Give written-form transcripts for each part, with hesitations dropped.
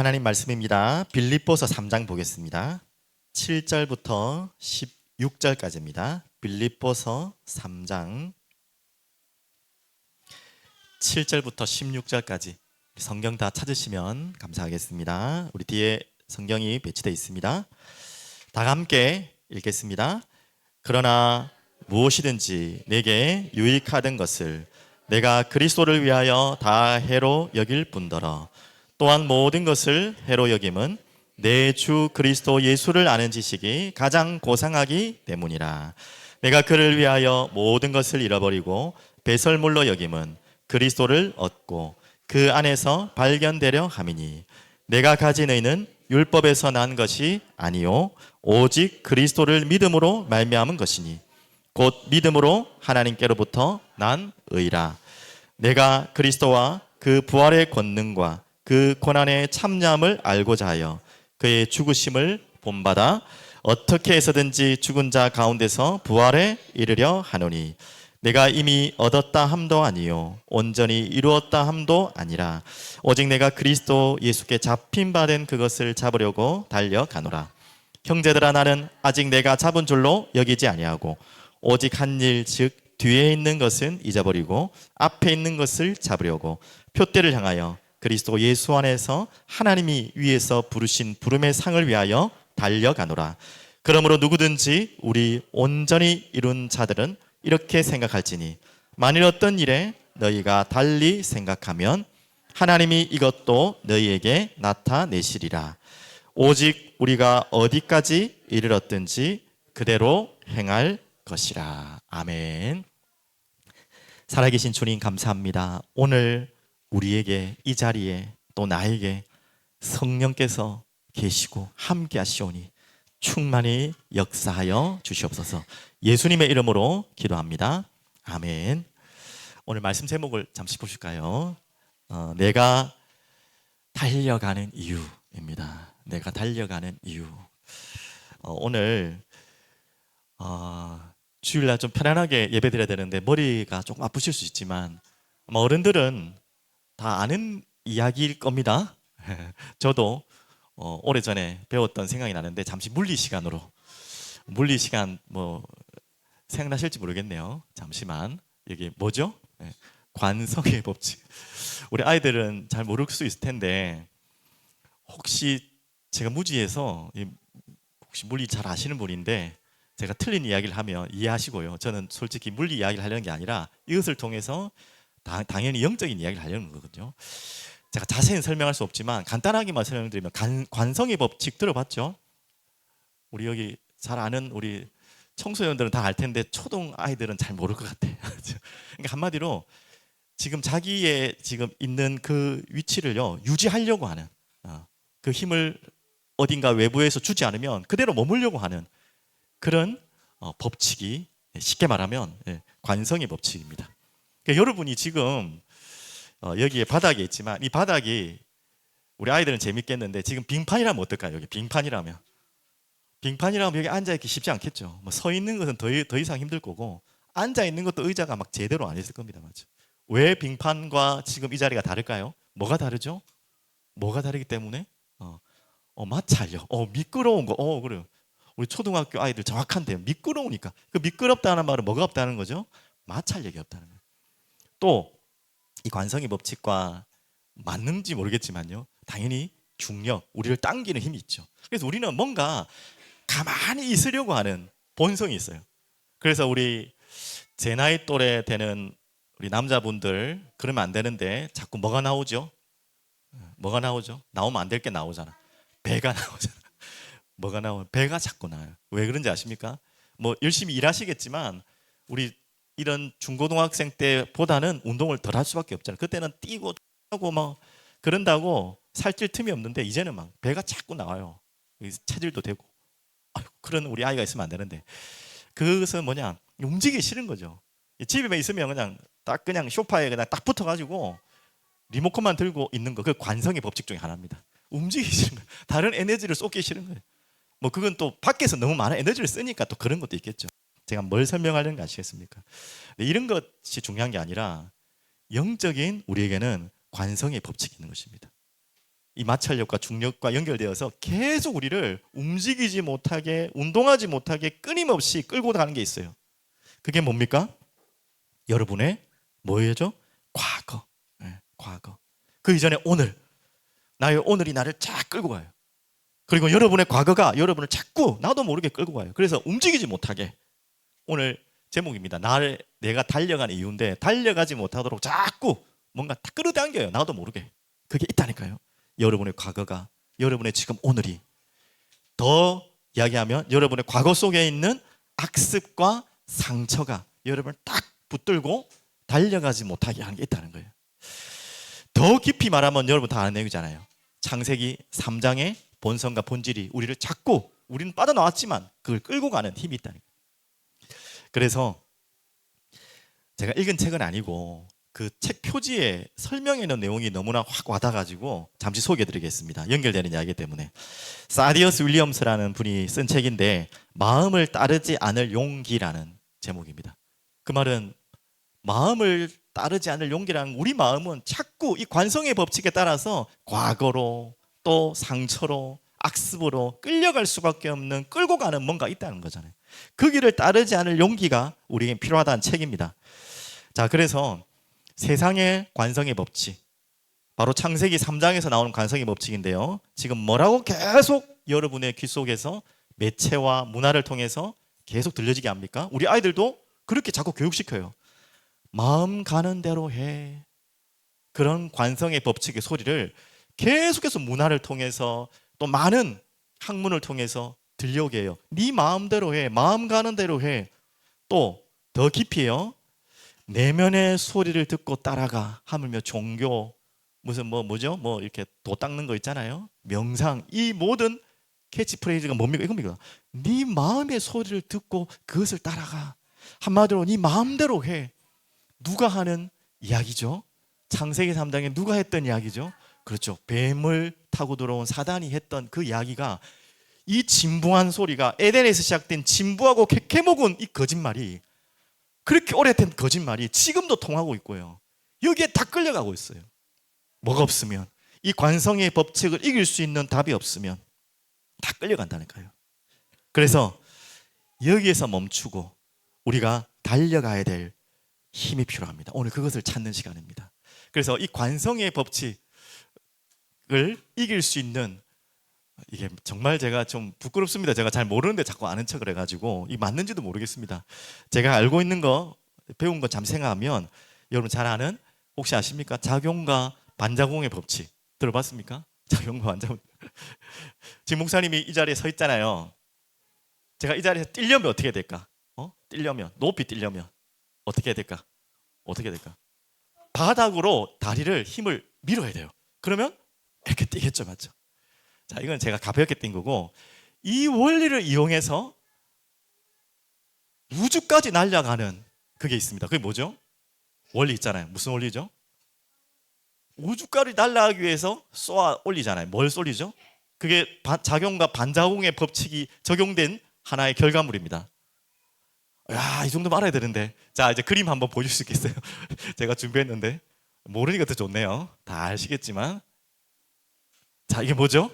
하나님 말씀입니다. 빌립보서 3장 보겠습니다. 7절부터 16절까지입니다. 빌립보서 3장 7절부터 16절까지 성경 다 찾으시면 감사하겠습니다. 우리 뒤에 성경이 배치되어 있습니다. 다 함께 읽겠습니다. 그러나 무엇이든지 내게 유익하던 것을 내가 그리스도를 위하여 다 해로 여길 뿐더러 또한 모든 것을 해로 여김은 내 주 그리스도 예수를 아는 지식이 가장 고상하기 때문이라. 내가 그를 위하여 모든 것을 잃어버리고 배설물로 여김은 그리스도를 얻고 그 안에서 발견되려 함이니 내가 가진 의는 율법에서 난 것이 아니요 오직 그리스도를 믿음으로 말미암은 것이니 곧 믿음으로 하나님께로부터 난 의라. 내가 그리스도와 그 부활의 권능과 그 고난의 참념을 알고자 하여 그의 죽으심을 본받아 어떻게 해서든지 죽은 자 가운데서 부활에 이르려 하노니 내가 이미 얻었다 함도 아니요 온전히 이루었다 함도 아니라 오직 내가 그리스도 예수께 잡힌 바 된 그것을 잡으려고 달려가노라. 형제들아, 나는 아직 내가 잡은 줄로 여기지 아니하고 오직 한 일 즉 뒤에 있는 것은 잊어버리고 앞에 있는 것을 잡으려고 표대를 향하여 그리스도 예수 안에서 하나님이 위에서 부르신 부름의 상을 위하여 달려가노라. 그러므로 누구든지 우리 온전히 이룬 자들은 이렇게 생각할지니 만일 어떤 일에 너희가 달리 생각하면 하나님이 이것도 너희에게 나타내시리라. 오직 우리가 어디까지 이르렀든지 그대로 행할 것이라. 아멘. 살아계신 주님 감사합니다. 오늘 우리에게 이 자리에 또 나에게 성령께서 계시고 함께 하시오니 충만히 역사하여 주시옵소서. 예수님의 이름으로 기도합니다. 아멘. 오늘 말씀 제목을 잠시 보실까요? 내가 달려가는 이유입니다. 내가 달려가는 이유. 오늘 주일날 좀 편안하게 예배드려야 되는데 머리가 조금 아프실 수 있지만 아마 어른들은 다 아는 이야기일 겁니다. 저도 오래전에 배웠던 생각이 나는데 잠시 물리 시간 뭐 생각나실지 모르겠네요. 잠시만. 이게 뭐죠? 관성의 법칙. 우리 아이들은 잘 모를 수 있을 텐데 혹시 제가 무지해서 혹시 물리 잘 아시는 분인데 제가 틀린 이야기를 하면 이해하시고요. 저는 솔직히 물리 이야기를 하려는 게 아니라 이것을 통해서 당연히 영적인 이야기를 하려는 거거든요. 제가 자세히 설명할 수 없지만 간단하게만 설명드리면 관성의 법칙 들어봤죠? 우리 여기 잘 아는 우리 청소년들은 다 알 텐데 초등 아이들은 잘 모를 것 같아요. 그러니까 한마디로 지금 자기의 지금 있는 그 위치를요 유지하려고 하는 그 힘을 어딘가 외부에서 주지 않으면 그대로 머물려고 하는 그런 법칙이 쉽게 말하면 관성의 법칙입니다. 그러니까 여러분이 지금 여기에 바닥에 있지만 이 바닥이 우리 아이들은 재밌겠는데 지금 빙판이라면 어떨까요? 여기 빙판이라면 여기 앉아있기 쉽지 않겠죠. 뭐 서 있는 것은 더 이상 힘들 거고 앉아 있는 것도 의자가 막 제대로 안 있을 겁니다. 맞죠? 왜 빙판과 지금 이 자리가 다를까요? 뭐가 다르죠? 뭐가 다르기 때문에? 마찰력, 미끄러운 거, 그래요. 우리 초등학교 아이들 정확한데요. 미끄러우니까. 그 미끄럽다는 말은 뭐가 없다는 거죠? 마찰력이 없다는 거예요. 또 이 관성의 법칙과 맞는지 모르겠지만요. 당연히 중력, 우리를 당기는 힘이 있죠. 그래서 우리는 뭔가 가만히 있으려고 하는 본성이 있어요. 그래서 우리 제 나이 또래 되는 우리 남자분들 그러면 안 되는데 자꾸 뭐가 나오죠? 뭐가 나오죠? 나오면 안 될 게 나오잖아. 배가 나오잖아. 뭐가 나오면 배가 자꾸 나와요. 왜 그런지 아십니까? 뭐 열심히 일하시겠지만 우리 이런 중고등학생 때보다는 운동을 덜 할 수밖에 없잖아요. 그때는 뛰고 하고 막 그런다고 살찔 틈이 없는데 이제는 막 배가 자꾸 나와요. 체질도 되고. 그런 우리 아이가 있으면 안 되는데 그것은 뭐냐? 움직이기 싫은 거죠. 집에만 있으면 그냥 소파에 그냥 딱 붙어가지고 리모컨만 들고 있는 거. 그 관성의 법칙 중에 하나입니다. 움직이기 싫은 거예요. 다른 에너지를 쏟기 싫은 거예요. 뭐 그건 또 밖에서 너무 많은 에너지를 쓰니까 또 그런 것도 있겠죠. 제가 뭘 설명하려는 거 아시겠습니까? 이런 것이 중요한 게 아니라 영적인 우리에게는 관성의 법칙이 있는 것입니다. 이 마찰력과 중력과 연결되어서 계속 우리를 움직이지 못하게, 운동하지 못하게 끊임없이 끌고 가는 게 있어요. 그게 뭡니까? 여러분의 뭐예요? 과거. 네, 과거. 그 이전에 오늘. 나의 오늘이 나를 쫙 끌고 가요. 그리고 여러분의 과거가 여러분을 자꾸 나도 모르게 끌고 가요. 그래서 움직이지 못하게. 오늘 제목입니다. 내가 달려가는 이유인데 달려가지 못하도록 자꾸 뭔가 다 끌어당겨요. 나도 모르게. 그게 있다니까요. 여러분의 과거가, 여러분의 지금 오늘이, 더 이야기하면 여러분의 과거 속에 있는 악습과 상처가 여러분을 딱 붙들고 달려가지 못하게 하는 게 있다는 거예요. 더 깊이 말하면 여러분 다 아는 내용이잖아요. 창세기 3장의 본성과 본질이 우리를 자꾸, 우리는 빠져나왔지만 그걸 끌고 가는 힘이 있다는 거예요. 그래서 제가 읽은 책은 아니고 그 책 표지에 설명해 놓은 내용이 너무나 확 와닿아가지고 잠시 소개해드리겠습니다. 연결되는 이야기 때문에. 사디어스 윌리엄스라는 분이 쓴 책인데 마음을 따르지 않을 용기라는 제목입니다. 그 말은 마음을 따르지 않을 용기라는, 우리 마음은 자꾸 이 관성의 법칙에 따라서 과거로 또 상처로 악습으로 끌려갈 수밖에 없는, 끌고 가는 뭔가 있다는 거잖아요. 그 길을 따르지 않을 용기가 우리에게 필요하다는 책입니다. 자, 그래서 세상의 관성의 법칙, 바로 창세기 3장에서 나오는 관성의 법칙인데요, 지금 뭐라고 계속 여러분의 귀 속에서 매체와 문화를 통해서 계속 들려지게 합니까? 우리 아이들도 그렇게 자꾸 교육시켜요. 마음 가는 대로 해. 그런 관성의 법칙의 소리를 계속해서 문화를 통해서 또 많은 학문을 통해서 들려오게 해요. 네 마음대로 해. 마음 가는 대로 해. 또 더 깊이요, 내면의 소리를 듣고 따라가. 하물며 종교, 무슨 뭐죠? 이렇게 도 닦는 거 있잖아요. 명상, 이 모든 캐치프레이즈가 뭡니까? 이겁니다. 네 마음의 소리를 듣고 그것을 따라가. 한마디로 네 마음대로 해. 누가 하는 이야기죠? 창세기 3장에 누가 했던 이야기죠? 그렇죠. 뱀을 타고 들어온 사단이 했던 그 이야기가, 이 진부한 소리가, 에덴에서 시작된 진부하고 캐캐먹은 이 거짓말이, 그렇게 오래된 거짓말이 지금도 통하고 있고요. 여기에 다 끌려가고 있어요. 뭐가 없으면, 이 관성의 법칙을 이길 수 있는 답이 없으면 다 끌려간다니까요. 그래서 여기에서 멈추고 우리가 달려가야 될 힘이 필요합니다. 오늘 그것을 찾는 시간입니다. 그래서 이 관성의 법칙을 이길 수 있는, 이게 정말 제가 좀 부끄럽습니다. 제가 잘 모르는데 자꾸 아는 척을 해가지고 이 맞는지도 모르겠습니다. 제가 알고 있는 거, 배운 거 잠시 생각하면, 여러분 잘 아는, 혹시 아십니까? 작용과 반작용의 법칙 들어봤습니까? 작용과 반작용. 지금 목사님이 이 자리에 서 있잖아요. 제가 이 자리에서 뛰려면 어떻게 될까? 뛰려면, 높이 뛰려면 어떻게 해야 될까? 어떻게 해야 될까? 바닥으로 다리를 힘을 밀어야 돼요. 그러면 이렇게 뛰겠죠, 맞죠? 자, 이건 제가 가볍게 뛴 거고, 이 원리를 이용해서 우주까지 날아가는 그게 있습니다. 그게 뭐죠? 원리 있잖아요. 무슨 원리죠? 우주까지 날아가기 위해서 쏘아 올리잖아요. 뭘 쏠리죠? 그게 작용과 반작용의 법칙이 적용된 하나의 결과물입니다. 야, 이 정도면 알아야 되는데. 자, 이제 그림 한번 보여줄 수 있겠어요? 제가 준비했는데 모르니까 더 좋네요. 다 아시겠지만. 자, 이게 뭐죠?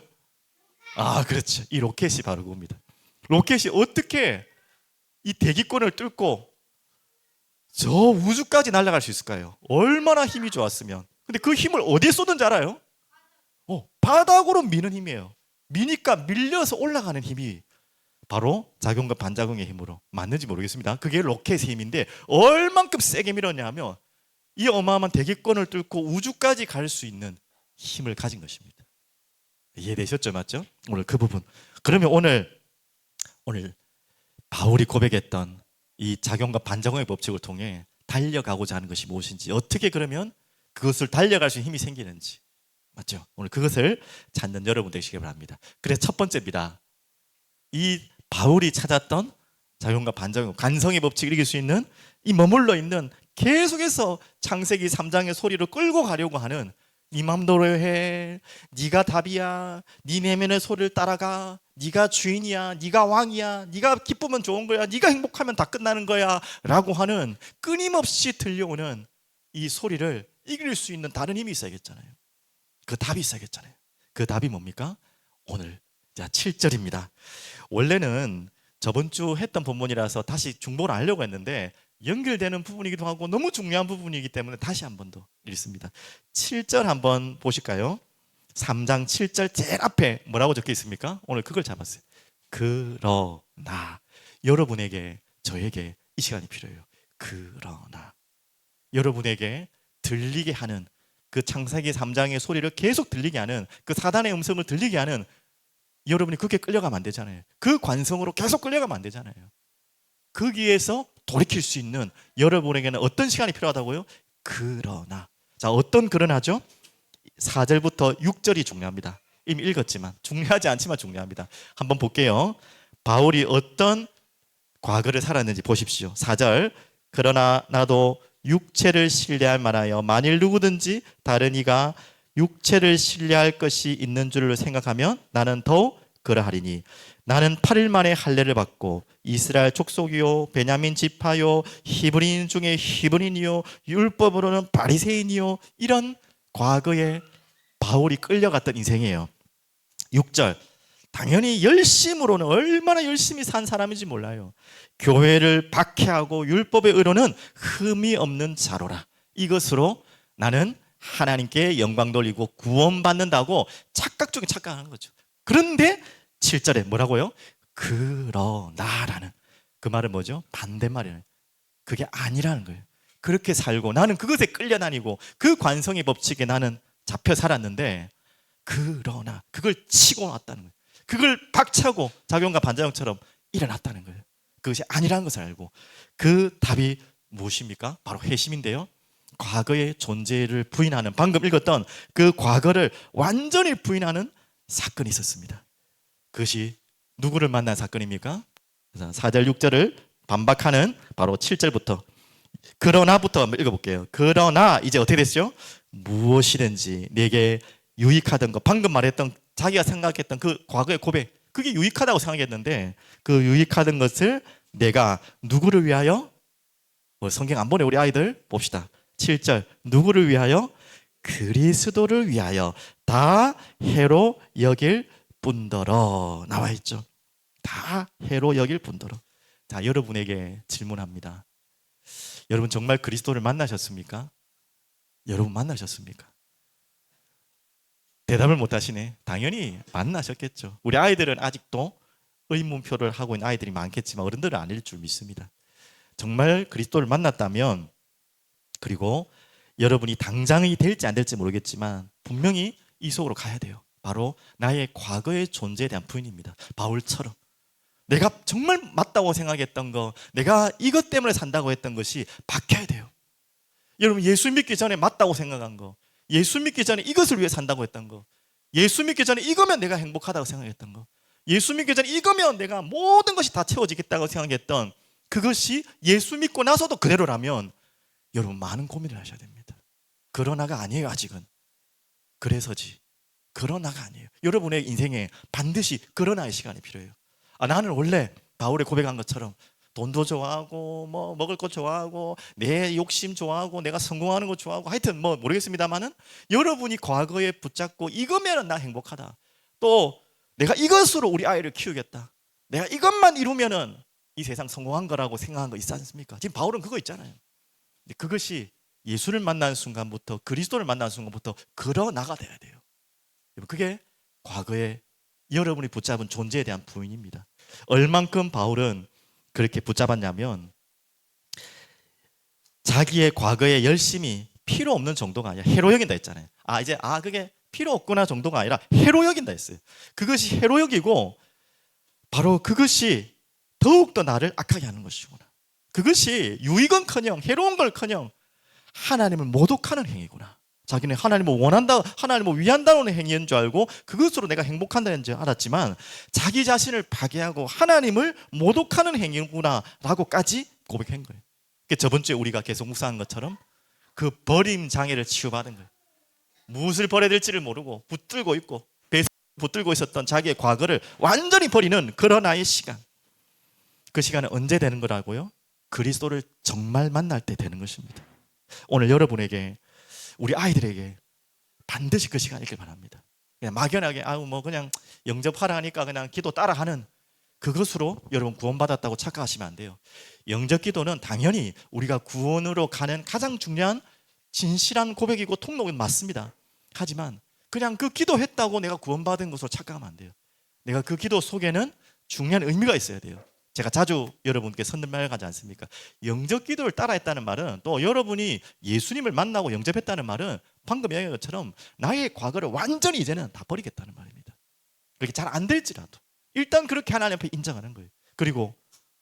아, 그렇죠. 이 로켓이 바로 그겁니다. 로켓이 어떻게 이 대기권을 뚫고 저 우주까지 날아갈 수 있을까요? 얼마나 힘이 좋았으면. 근데 그 힘을 어디에 쏟는지 알아요? 바닥으로 미는 힘이에요. 미니까 밀려서 올라가는 힘이 바로 작용과 반작용의 힘으로, 맞는지 모르겠습니다. 그게 로켓의 힘인데 얼만큼 세게 밀었냐면 이 어마어마한 대기권을 뚫고 우주까지 갈 수 있는 힘을 가진 것입니다. 이해되셨죠? 맞죠? 오늘 그 부분. 그러면 오늘 바울이 고백했던 이 작용과 반작용의 법칙을 통해 달려가고자 하는 것이 무엇인지, 어떻게 그러면 그것을 달려갈 수 있는 힘이 생기는지, 맞죠? 오늘 그것을 찾는 여러분 되시길 바랍니다. 그래서 첫 번째입니다. 이 바울이 찾았던 작용과 반작용, 관성의 법칙을 이길 수 있는, 이 머물러 있는, 계속해서 창세기 3장의 소리를 끌고 가려고 하는, 네 맘대로 해, 네가 답이야, 네 내면의 소리를 따라가, 네가 주인이야, 네가 왕이야, 네가 기쁘면 좋은 거야, 네가 행복하면 다 끝나는 거야 라고 하는 끊임없이 들려오는 이 소리를 이길 수 있는 다른 힘이 있어야겠잖아요. 그 답이 있어야겠잖아요. 그 답이 뭡니까? 오늘 자 7절입니다. 원래는 저번 주 했던 본문이라서 다시 중복을 하려고 했는데 연결되는 부분이기도 하고 너무 중요한 부분이기 때문에 다시 한 번 더 읽습니다. 7절 한번 보실까요? 3장 7절 제일 앞에 뭐라고 적혀 있습니까? 오늘 그걸 잡았어요. 그러나 여러분에게 저에게 이 시간이 필요해요. 그러나 여러분에게 들리게 하는 그 창세기 3장의 소리를 계속 들리게 하는 그 사단의 음성을 들리게 하는 여러분이 그렇게 끌려가면 안 되잖아요. 그 관성으로 계속 끌려가면 안 되잖아요. 거기에서 돌이킬 수 있는 여러분에게는 어떤 시간이 필요하다고요? 그러나 자 어떤 그러나죠? 4절부터 6절이 중요합니다. 이미 읽었지만 중요하지 않지만 중요합니다. 한번 볼게요. 바울이 어떤 과거를 살았는지 보십시오. 4절 그러나 나도 육체를 신뢰할 만하여 만일 누구든지 다른 이가 육체를 신뢰할 것이 있는 줄을 생각하면 나는 더욱 그러하리니 나는 8일 만에 할례를 받고 이스라엘 족속이요 베냐민 지파요 히브리인 중에 히브리인이요 율법으로는 바리새인이요 이런 과거에 바울이 끌려갔던 인생이에요. 6절 당연히 열심으로는 얼마나 열심히 산 사람인지 몰라요. 교회를 박해하고 율법의 의로는 흠이 없는 자로라. 이것으로 나는 하나님께 영광 돌리고 구원받는다고 착각 중에 착각하는 거죠. 그런데 7절에 뭐라고요? 그러나라는 그 말은 뭐죠? 반대말이에요. 그게 아니라는 거예요. 그렇게 살고 나는 그것에 끌려다니고 그 관성의 법칙에 나는 잡혀 살았는데 그러나 그걸 치고 왔다는 거예요. 그걸 박차고 작용과 반작용처럼 일어났다는 거예요. 그것이 아니라는 것을 알고 그 답이 무엇입니까? 바로 회심인데요. 과거의 존재를 부인하는 방금 읽었던 그 과거를 완전히 부인하는 사건이 있었습니다. 그것이 누구를 만난 사건입니까? 4절 6절을 반박하는 바로 7절부터 그러나부터 한번 읽어볼게요. 그러나 이제 어떻게 됐죠? 무엇이든지 내게 유익하던 거 방금 말했던 자기가 생각했던 그 과거의 고백 그게 유익하다고 생각했는데 그 유익하던 것을 내가 누구를 위하여 성경 안 보내 우리 아이들 봅시다. 7절 누구를 위하여? 그리스도를 위하여 다 해로 여길 뿐더러 나와 있죠. 다 해로 여길 뿐더러. 자 여러분에게 질문합니다. 여러분 정말 그리스도를 만나셨습니까? 여러분 만나셨습니까? 대답을 못 하시네. 당연히 만나셨겠죠. 우리 아이들은 아직도 의문표를 하고 있는 아이들이 많겠지만 어른들은 아닐 줄 믿습니다. 정말 그리스도를 만났다면 그리고 여러분이 당장이 될지 안 될지 모르겠지만 분명히 이 속으로 가야 돼요. 바로 나의 과거의 존재에 대한 부인입니다. 바울처럼 내가 정말 맞다고 생각했던 거 내가 이것 때문에 산다고 했던 것이 바뀌어야 돼요. 여러분 예수 믿기 전에 맞다고 생각한 거 예수 믿기 전에 이것을 위해 산다고 했던 거 예수 믿기 전에 이거면 내가 행복하다고 생각했던 거 예수 믿기 전에 이거면 내가 모든 것이 다 채워지겠다고 생각했던 그것이 예수 믿고 나서도 그대로라면 여러분 많은 고민을 하셔야 됩니다. 그러나가 아니에요. 아직은 그래서지 그러나가 아니에요. 여러분의 인생에 반드시 그러나의 시간이 필요해요. 나는 원래 바울의 고백한 것처럼 돈도 좋아하고 뭐 먹을 거 좋아하고 내 욕심 좋아하고 내가 성공하는 거 좋아하고 하여튼 뭐 모르겠습니다만은 여러분이 과거에 붙잡고 이거면은 나 행복하다. 또 내가 이것으로 우리 아이를 키우겠다. 내가 이것만 이루면은 이 세상 성공한 거라고 생각한 거 있지 않습니까? 지금 바울은 그거 있잖아요. 근데 그것이 예수를 만난 순간부터 그리스도를 만난 순간부터 그러나가 돼야 돼요. 그게 과거에 여러분이 붙잡은 존재에 대한 부인입니다. 얼만큼 바울은 그렇게 붙잡았냐면 자기의 과거의 열심이 필요 없는 정도가 아니라 해로 여긴다 했잖아요. 그게 필요 없구나 정도가 아니라 해로 여긴다 했어요. 그것이 해로 여기고 바로 그것이 더욱더 나를 악하게 하는 것이구나. 그것이 유익은커녕 해로운 걸커녕 하나님을 모독하는 행위구나. 자기는 하나님을 원한다, 하나님을 위한다는 행위인 줄 알고 그것으로 내가 행복한다는 줄 알았지만 자기 자신을 파괴하고 하나님을 모독하는 행위구나 라고까지 고백한 거예요. 저번 주에 우리가 계속 묵상한 것처럼 그 버림 장애를 치유받은 거예요. 무엇을 버려야 될지를 모르고 붙들고 있고 붙들고 있었던 자기의 과거를 완전히 버리는 그러나의 시간. 그 시간은 언제 되는 거라고요? 그리스도를 정말 만날 때 되는 것입니다. 오늘 여러분에게 우리 아이들에게 반드시 그 시간이 있길 바랍니다. 그냥 막연하게 아우 뭐 그냥 영접하라 하니까 그냥 기도 따라하는 그것으로 여러분 구원받았다고 착각하시면 안 돼요. 영접 기도는 당연히 우리가 구원으로 가는 가장 중요한 진실한 고백이고 통로는 맞습니다. 하지만 그냥 그 기도했다고 내가 구원받은 것으로 착각하면 안 돼요. 내가 그 기도 속에는 중요한 의미가 있어야 돼요. 제가 자주 여러분께 선언하지 않습니까? 영접 기도를 따라했다는 말은, 또 여러분이 예수님을 만나고 영접했다는 말은 방금 이야기한 것처럼 나의 과거를 완전히 이제는 다 버리겠다는 말입니다. 그렇게 잘 안 될지라도 일단 그렇게 하나님 앞에 인정하는 거예요. 그리고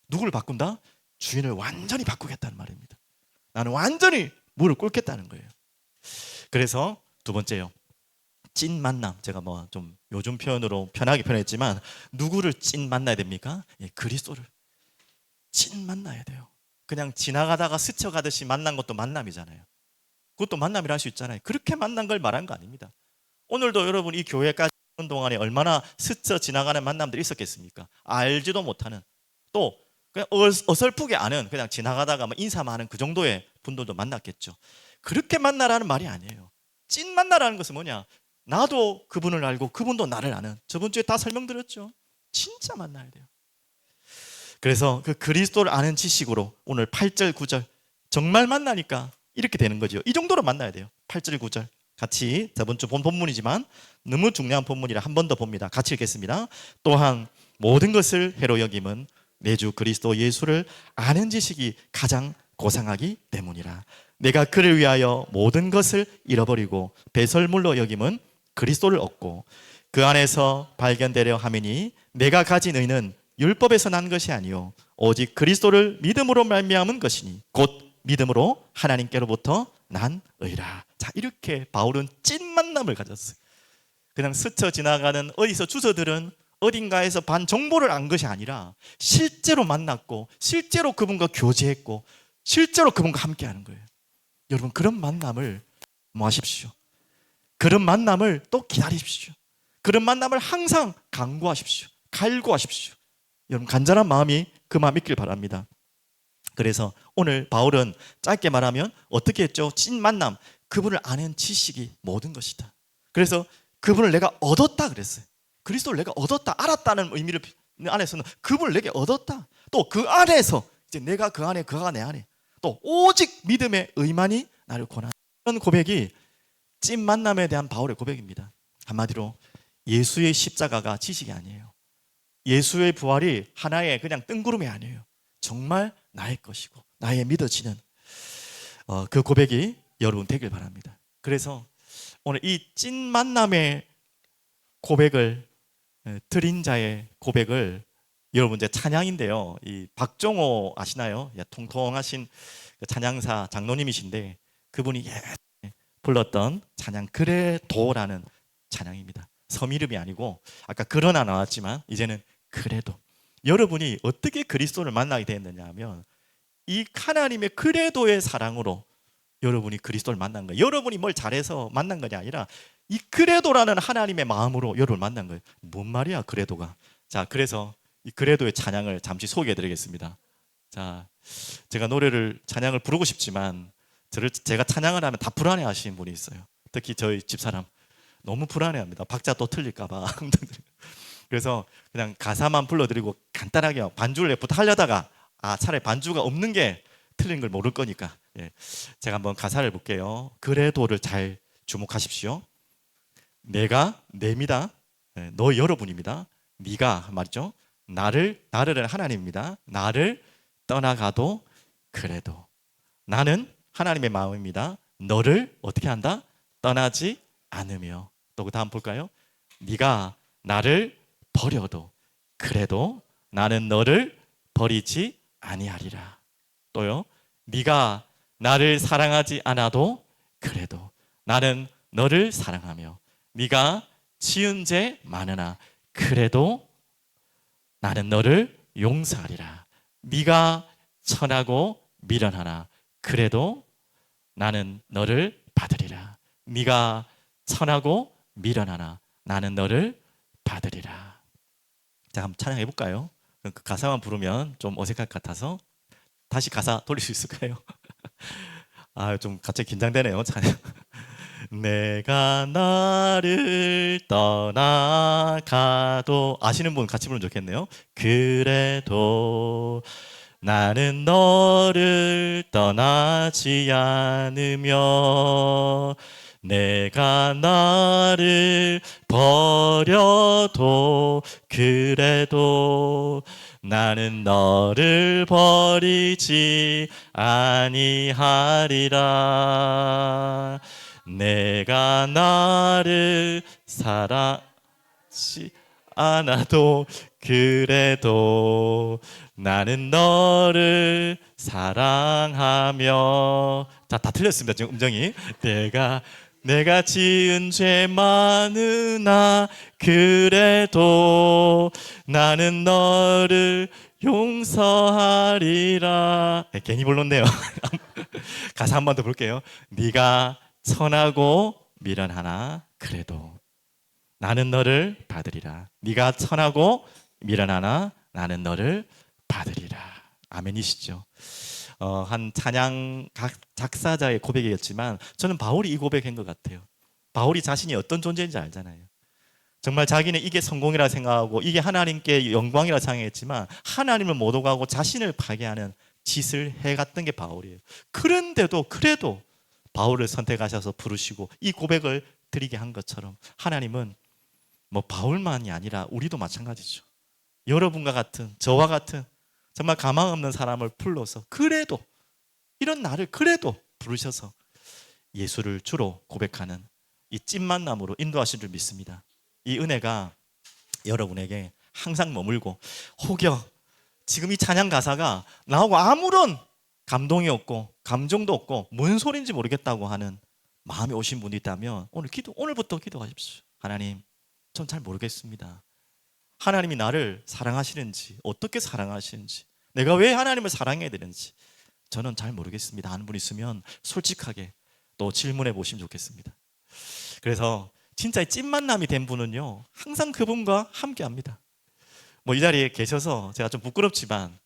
누구를 바꾼다? 주인을 완전히 바꾸겠다는 말입니다. 나는 완전히 무릎 꿇겠다는 거예요. 그래서 두 번째요, 찐 만남. 제가 뭐 좀 요즘 표현으로 편하게 표현했지만 누구를 찐 만나야 됩니까? 예, 그리스도를 찐 만나야 돼요. 그냥 지나가다가 스쳐가듯이 만난 것도 만남이잖아요. 그것도 만남이라 할 수 있잖아요. 그렇게 만난 걸 말한 거 아닙니다. 오늘도 여러분 이 교회까지 오는 동안에 얼마나 스쳐 지나가는 만남들이 있었겠습니까? 알지도 못하는, 또 그냥 어설프게 아는, 그냥 지나가다가 인사만 하는 그 정도의 분들도 만났겠죠. 그렇게 만나라는 말이 아니에요. 찐 만나라는 것은 뭐냐? 나도 그분을 알고 그분도 나를 아는, 저번 주에 다 설명드렸죠. 진짜 만나야 돼요. 그래서 그 그리스도를 아는 지식으로 오늘 8절 9절 정말 만나니까 이렇게 되는 거죠. 이 정도로 만나야 돼요. 8절 9절 같이 저번 주 본 본문이지만 너무 중요한 본문이라 한 번 더 봅니다. 같이 읽겠습니다. 또한 모든 것을 해로 여김은 내 주 그리스도 예수를 아는 지식이 가장 고상하기 때문이라. 내가 그를 위하여 모든 것을 잃어버리고 배설물로 여김은 그리스도를 얻고 그 안에서 발견되려 함이니 내가 가진 의는 율법에서 난 것이 아니요 오직 그리스도를 믿음으로 말미암은 것이니 곧 믿음으로 하나님께로부터 난 의라. 자, 이렇게 바울은 찐 만남을 가졌어요. 그냥 스쳐 지나가는 어디서 주워들은 어딘가에서 반 정보를 안 것이 아니라 실제로 만났고 실제로 그분과 교제했고 실제로 그분과 함께하는 거예요. 여러분, 그런 만남을 뭐 하십시오. 그런 만남을 또 기다리십시오. 그런 만남을 항상 간구하십시오. 갈구하십시오. 여러분, 간절한 마음이 그 마음 있길 바랍니다. 그래서 오늘 바울은 짧게 말하면 어떻게 했죠? 찐 만남, 그분을 아는 지식이 모든 것이다. 그래서 그분을 내가 얻었다 그랬어요. 그리스도를 내가 얻었다, 알았다는 의미를 안에서는 그분을 내게 얻었다. 또 그 안에서 이제 내가 그 안에, 그가 내 안에, 또 오직 믿음의 의만이 나를 권한다. 이런 고백이 찐 만남에 대한 바울의 고백입니다. 한마디로 예수의 십자가가 지식이 아니에요. 예수의 부활이 하나의 그냥 뜬구름이 아니에요. 정말 나의 것이고 나의 믿어지는 그 고백이 여러분 되길 바랍니다. 그래서 오늘 이 찐 만남의 고백을 드린 자의 고백을 여러분 이제 찬양인데요. 이 박종호 아시나요? 통통하신 찬양사 장로님이신데 그분이 불렀던 찬양 그래도라는 찬양입니다. 섬 이름이 아니고 아까 그러나 나왔지만 이제는 그래도. 여러분이 어떻게 그리스도를 만나게 되었느냐 하면 이 하나님의 그래도의 사랑으로 여러분이 그리스도를 만난 거예요. 여러분이 뭘 잘해서 만난 것이 아니라 이 그래도라는 하나님의 마음으로 여러분을 만난 거예요. 뭔 말이야 그래도가. 자, 그래서 이 그래도의 찬양을 잠시 소개해 드리겠습니다. 자, 제가 찬양을 부르고 싶지만 제가 찬양을 하면 다 불안해 하시는 분이 있어요. 특히 저희 집사람 너무 불안해합니다. 박자 또 틀릴까 봐. 그래서 그냥 가사만 불러드리고 간단하게 반주를 내부터 하려다가 차라리 반주가 없는 게 틀린 걸 모를 거니까 제가 한번 가사를 볼게요. 그래도를 잘 주목하십시오. 내가 내입니다. 너 여러분입니다. 네가 말이죠. 나를 하나님입니다. 나를 떠나가도 그래도 나는 하나님의 마음입니다. 너를 어떻게 한다? 떠나지 않으며. 또 그 다음 볼까요? 네가 나를 버려도 그래도 나는 너를 버리지 아니하리라. 또요. 네가 나를 사랑하지 않아도 그래도 나는 너를 사랑하며 네가 지은 죄 많으나 그래도 나는 너를 용서하리라. 네가 천하고 미련하나 그래도 나는 너를 받으리라. 네가 천하고 미련하나 나는 너를 받으리라. 자, 한번 찬양해 볼까요? 그 가사만 부르면 좀 어색할 것 같아서 다시 가사 돌릴 수 있을까요? 좀 갑자기 긴장되네요. 찬양. 내가 나를 떠나가도 아시는 분 같이 부르면 좋겠네요. 그래도 나는 너를 떠나지 않으며 내가 나를 버려도 그래도 나는 너를 버리지 아니하리라. 내가 나를 사랑하지 않아도 그래도 나는 너를 사랑하며 다 틀렸습니다. 지금 음정이 내가 지은 죄 많으나 그래도 나는 너를 용서하리라. 괜히 불렀네요. 가사 한 번 더 볼게요. 네가 선하고 미련하나 그래도 나는 너를 받으리라. 네가 선하고 미련하나 나는 너를 받으리라. 아멘이시죠? 한 찬양 작사자의 고백이었지만 저는 바울이 이 고백한 것 같아요. 바울이 자신이 어떤 존재인지 알잖아요. 정말 자기는 이게 성공이라 생각하고 이게 하나님께 영광이라 생각했지만 하나님을 못 오가고 자신을 파괴하는 짓을 해갔던 게 바울이에요. 그런데도 그래도 바울을 선택하셔서 부르시고 이 고백을 드리게 한 것처럼 하나님은 뭐 바울만이 아니라 우리도 마찬가지죠. 여러분과 같은 저와 같은 정말 가망 없는 사람을 불러서 그래도 이런 나를 그래도 부르셔서 예수를 주로 고백하는 이 찐만남으로 인도하신 줄 믿습니다. 이 은혜가 여러분에게 항상 머물고 혹여 지금 이 찬양 가사가 나하고 아무런 감동이 없고 감정도 없고 뭔 소리인지 모르겠다고 하는 마음이 오신 분이 있다면 오늘부터 기도하십시오. 하나님, 전 잘 모르겠습니다. 하나님이 나를 사랑하시는지 어떻게 사랑하시는지 내가 왜 하나님을 사랑해야 되는지 저는 잘 모르겠습니다 하는 분 있으면 솔직하게 또 질문해 보시면 좋겠습니다. 그래서 진짜 찐만남이 된 분은요 항상 그분과 함께합니다. 뭐 이 자리에 계셔서 제가 좀 부끄럽지만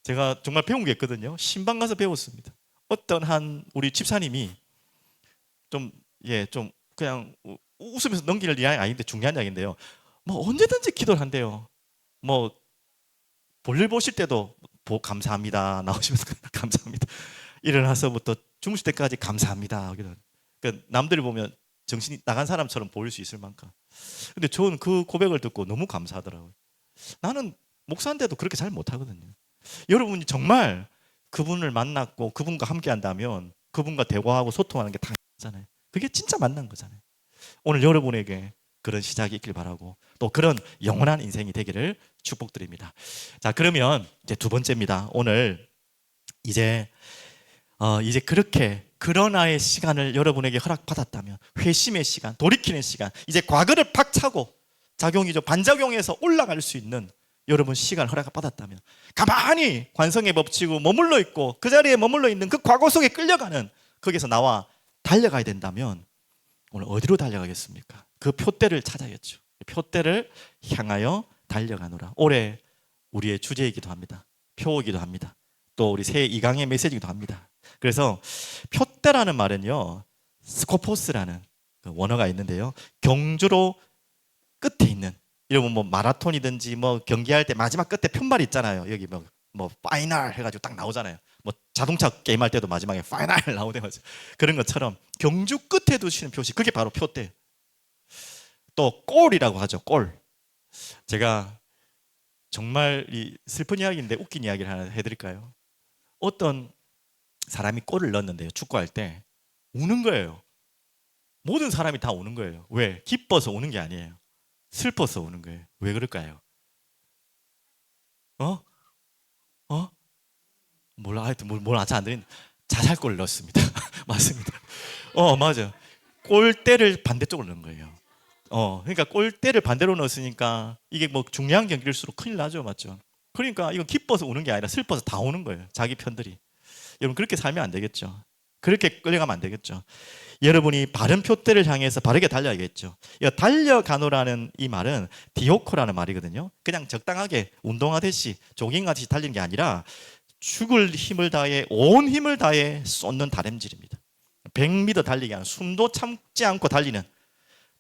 제가 정말 배운 게 있거든요. 신방 가서 배웠습니다. 어떤 한 우리 집사님이 좀 그냥 웃으면서 넘길 이야기 아닌데 중요한 이야기인데요. 뭐 언제든지 기도를 한대요. 뭐 볼일 보실 때도 감사합니다 나오시면서 감사합니다. 일어나서부터 주무실 때까지 감사합니다. 그러니까 남들이 보면 정신이 나간 사람처럼 보일 수 있을 만큼. 근데 저는 그 고백을 듣고 너무 감사하더라고요. 나는 목사인데도 그렇게 잘 못하거든요. 여러분이 정말 그분을 만났고 그분과 함께 한다면 그분과 대화하고 소통하는 게 당연하잖아요. 그게 진짜 만난 거잖아요. 오늘 여러분에게 그런 시작이 있길 바라고 또 그런 영원한 인생이 되기를 축복드립니다. 자, 그러면 이제 두 번째입니다. 오늘 이제 그렇게 그러나의 시간을 여러분에게 허락받았다면 회심의 시간, 돌이키는 시간, 이제 과거를 팍 차고 작용이죠. 반작용해서 올라갈 수 있는 여러분 시간을 허락받았다면 가만히 관성의 법칙으로 머물러 있고 그 자리에 머물러 있는 그 과거 속에 끌려가는 거기서 나와 달려가야 된다면 오늘 어디로 달려가겠습니까? 그 표대를 찾아야죠. 표대를 향하여 달려가노라. 올해 우리의 주제이기도 합니다. 표이기도 합니다. 또 우리 새해 2강의 메시지이기도 합니다. 그래서 표대라는 말은요 스코포스라는 그 원어가 있는데요 경주로 끝에 있는 여러분 뭐 마라톤이든지 뭐 경기할 때 마지막 끝에 편말 있잖아요. 여기 뭐 파이널 해가지고 딱 나오잖아요. 뭐 자동차 게임할 때도 마지막에 파이널 나오대요. 그런 것처럼 경주 끝에 두시는 표시 그게 바로 표대. 또 골이라고 하죠. 골. 제가 정말 이 슬픈 이야기인데 웃긴 이야기를 하나 해드릴까요? 어떤 사람이 골을 넣었는데요 축구할 때 우는 거예요. 모든 사람이 다 우는 거예요. 왜? 기뻐서 우는 게 아니에요. 슬퍼서 우는 거예요. 왜 그럴까요? 몰라. 하여튼 뭘 아직 안 들린 자살골을 넣었습니다. 맞습니다. 맞아. 골대를 반대쪽으로 넣은 거예요. 그러니까 골대를 반대로 넣었으니까 이게 뭐 중요한 경기일수록 큰일 나죠, 맞죠? 그러니까 이건 기뻐서 우는 게 아니라 슬퍼서 다 우는 거예요. 자기 편들이. 여러분 그렇게 살면 안 되겠죠. 그렇게 끌려가면 안 되겠죠. 여러분이 바른 표대를 향해서 바르게 달려야겠죠. 달려가노라는 이 말은 디오코라는 말이거든요. 그냥 적당하게 운동하듯이 조깅하듯이 달리는 게 아니라 죽을 힘을 다해 온 힘을 다해 쏟는 다림질입니다. 100m 달리기 하는, 숨도 참지 않고 달리는,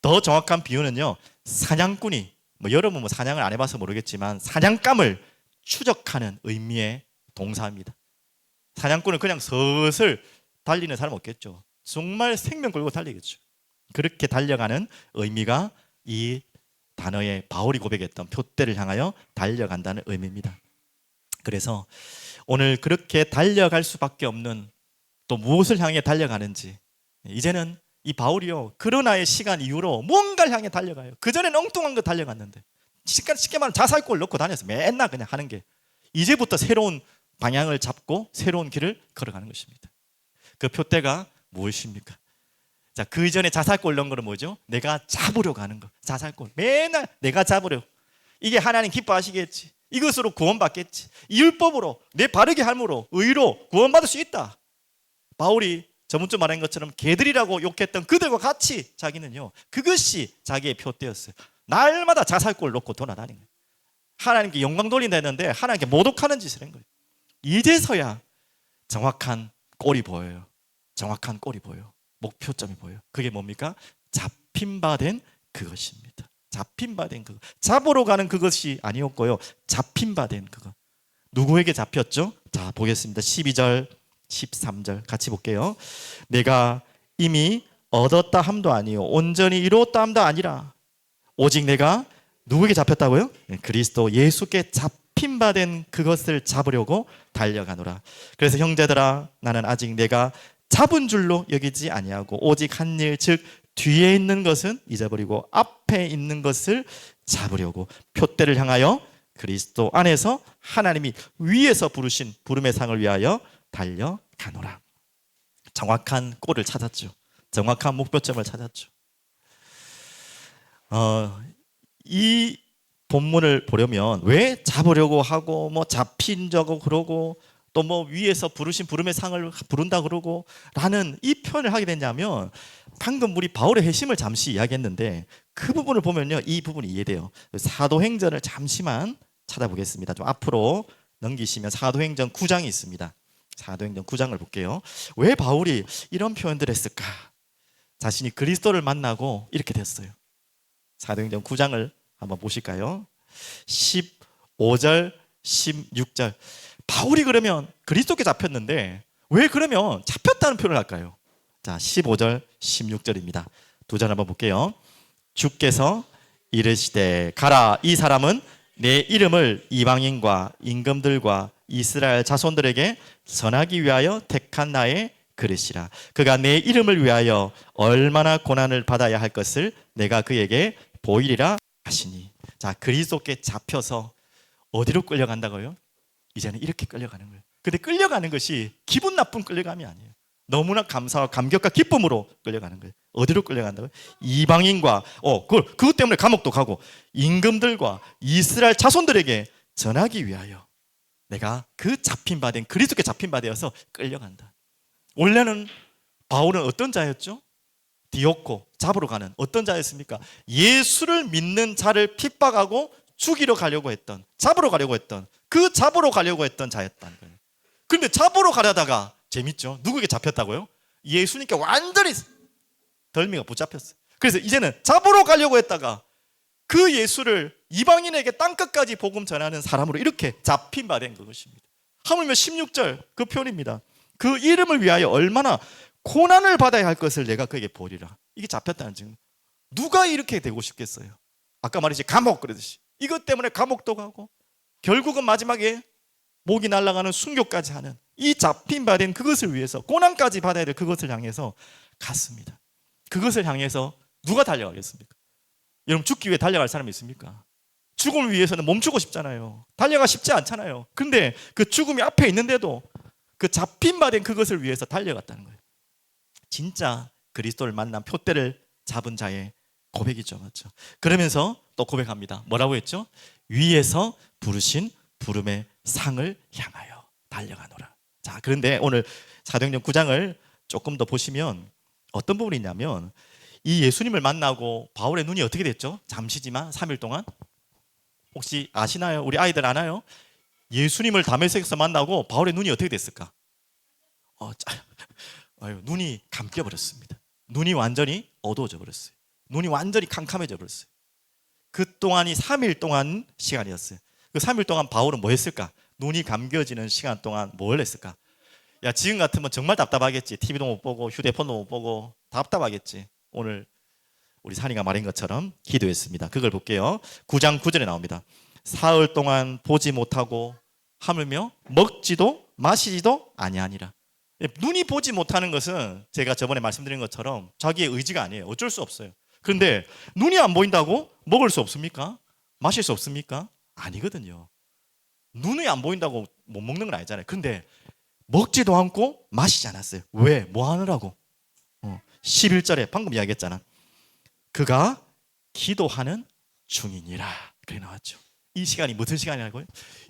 더 정확한 비유는요, 사냥꾼이, 여러분 사냥을 안 해봐서 모르겠지만 사냥감을 추적하는 의미의 동사입니다. 사냥꾼은 그냥 슬슬 달리는 사람 없겠죠. 정말 생명 걸고 달리겠죠. 그렇게 달려가는 의미가 이 단어에 바울이 고백했던 표대를 향하여 달려간다는 의미입니다. 그래서 오늘 그렇게 달려갈 수밖에 없는, 또 무엇을 향해 달려가는지, 이제는 이 바울이요, 그러나의 시간 이후로 뭔가를 향해 달려가요. 그전에는 엉뚱한 거 달려갔는데, 쉽게 말하면 자살골 넣고 다녔어요. 맨날 그냥 하는 게. 이제부터 새로운 방향을 잡고 새로운 길을 걸어가는 것입니다. 그 표대가 무엇입니까? 자, 그 이전에 자살골 넣은 거는 뭐죠? 내가 잡으려고 하는 거. 자살골. 맨날 내가 잡으려고. 이게 하나님 기뻐하시겠지. 이것으로 구원받겠지. 이 율법으로, 내 바르게 함으로, 의로 구원받을 수 있다. 바울이 저번주 말한 것처럼 개들이라고 욕했던 그들과 같이 자기는요, 그것이 자기의 표대였어요. 날마다 자살골 놓고 돌아다니는 거예요. 하나님께 영광 돌린다 했는데 하나님께 모독하는 짓을 한 거예요. 이제서야 정확한 꼴이 보여요. 정확한 꼴이 보여요. 목표점이 보여요. 그게 뭡니까? 잡힌 바 된 그것입니다. 잡힌 바 된 그것. 잡으러 가는 그것이 아니었고요, 잡힌 바 된 그것. 누구에게 잡혔죠? 자, 보겠습니다. 12절 13절 같이 볼게요. 내가 이미 얻었다 함도 아니요 온전히 이루었다 함도 아니라 오직 내가 누구에게 잡혔다고요? 그리스도 예수께 잡힌 바 된 그것을 잡으려고 달려가노라. 그래서 형제들아, 나는 아직 내가 잡은 줄로 여기지 아니하고 오직 한 일, 즉 뒤에 있는 것은 잊어버리고 앞에 있는 것을 잡으려고 표대를 향하여 그리스도 안에서 하나님이 위에서 부르신 부름의 상을 위하여 달려가노라. 정확한 꼴을 찾았죠. 정확한 목표점을 찾았죠. 이 본문을 보려면 왜 잡으려고 하고 잡힌 자고 그러고 또 위에서 부르신 부름의 상을 부른다 그러고 라는 이 표현을 하게 됐냐면, 방금 우리 바울의 회심을 잠시 이야기했는데 그 부분을 보면요, 이 부분이 이해돼요. 사도행전을 잠시만 찾아보겠습니다. 좀 앞으로 넘기시면 사도행전 9장이 있습니다. 사도행전 9장을 볼게요. 왜 바울이 이런 표현들을 했을까? 자신이 그리스도를 만나고 이렇게 됐어요. 사도행전 9장을 한번 보실까요? 15절 16절. 바울이 그러면 그리스도께 잡혔는데 왜 그러면 잡혔다는 표현을 할까요? 자, 15절 16절입니다. 두 절 한번 볼게요. 주께서 이르시되 가라, 이 사람은 내 이름을 이방인과 임금들과 이스라엘 자손들에게 전하기 위하여 택한 나의 그릇이라. 그가 내 이름을 위하여 얼마나 고난을 받아야 할 것을 내가 그에게 보이리라 하시니. 자, 그리스도께 잡혀서 어디로 끌려간다고요? 이제는 이렇게 끌려가는 거예요. 근데 끌려가는 것이 기분 나쁜 끌려감이 아니에요. 너무나 감사와 감격과 기쁨으로 끌려가는 거예요. 어디로 끌려간다고요? 이방인과 그것 때문에 감옥도 가고 임금들과 이스라엘 자손들에게 전하기 위하여 내가 그 잡힌 바 된 그리스도께 잡힌 바 되어서 끌려간다. 원래는 바울은 어떤 자였죠? 디오코, 잡으러 가는 어떤 자였습니까? 예수를 믿는 자를 핍박하고 죽이러 가려고 했던, 잡으러 가려고 했던, 그 잡으러 가려고 했던 자였다는 거예요. 그런데 잡으러 가려다가 재밌죠? 누구에게 잡혔다고요? 예수님께 완전히 덜미가 붙잡혔어요. 그래서 이제는 잡으러 가려고 했다가 그 예수를 이방인에게 땅끝까지 복음 전하는 사람으로 이렇게 잡힌 바 된 그것입니다. 하물며 16절 그 표현입니다. 그 이름을 위하여 얼마나 고난을 받아야 할 것을 내가 그에게 보리라. 이게 잡혔다는 증거. 누가 이렇게 되고 싶겠어요? 아까 말했지, 감옥 그러듯이 이것 때문에 감옥도 가고 결국은 마지막에 목이 날아가는 순교까지 하는 이 잡힌 바 된 그것을 위해서 고난까지 받아야 될 그것을 향해서 갔습니다. 그것을 향해서 누가 달려가겠습니까? 여러분, 죽기 위해 달려갈 사람이 있습니까? 죽음을 위해서는 멈추고 싶잖아요. 달려가 싶지 않잖아요. 근데 그 죽음이 앞에 있는데도 그 잡힌 바 된 그것을 위해서 달려갔다는 거예요. 진짜 그리스도를 만난 표대를 잡은 자의 고백이죠, 맞죠? 그러면서 또 고백합니다. 뭐라고 했죠? 위에서 부르신 부름의 상을 향하여 달려가노라. 자, 그런데 오늘 사도행전 9장을 조금 더 보시면 어떤 부분이 있냐면, 이 예수님을 만나고 바울의 눈이 어떻게 됐죠? 잠시지만 3일 동안. 혹시 아시나요? 우리 아이들 아나요? 예수님을 다메섹에서 만나고 바울의 눈이 어떻게 됐을까? 눈이 감겨 버렸습니다. 눈이 완전히 어두워져 버렸어요. 눈이 완전히 캄캄해져 버렸어요. 그 동안이 3일 동안 시간이었어요. 그 3일 동안 바울은 뭐 했을까? 눈이 감겨지는 시간 동안 뭘 했을까? 야, 지금 같으면 정말 답답하겠지. TV도 못 보고 휴대폰도 못 보고 답답하겠지. 오늘 우리 산이가 말한 것처럼 기도했습니다. 그걸 볼게요. 9장 9절에 나옵니다. 사흘 동안 보지 못하고 하물며 먹지도 마시지도 아니하니라. 눈이 보지 못하는 것은 제가 저번에 말씀드린 것처럼 자기의 의지가 아니에요. 어쩔 수 없어요. 그런데 눈이 안 보인다고 먹을 수 없습니까? 마실 수 없습니까? 아니거든요. 눈이 안 보인다고 못 먹는 건 아니잖아요. 그런데 먹지도 않고 마시지 않았어요. 왜? 뭐 하느라고? 11절에 방금 이야기했잖아. 그가 기도하는 중이니라. 그렇게 나왔죠. 이 시간이 무슨 시간이라고요?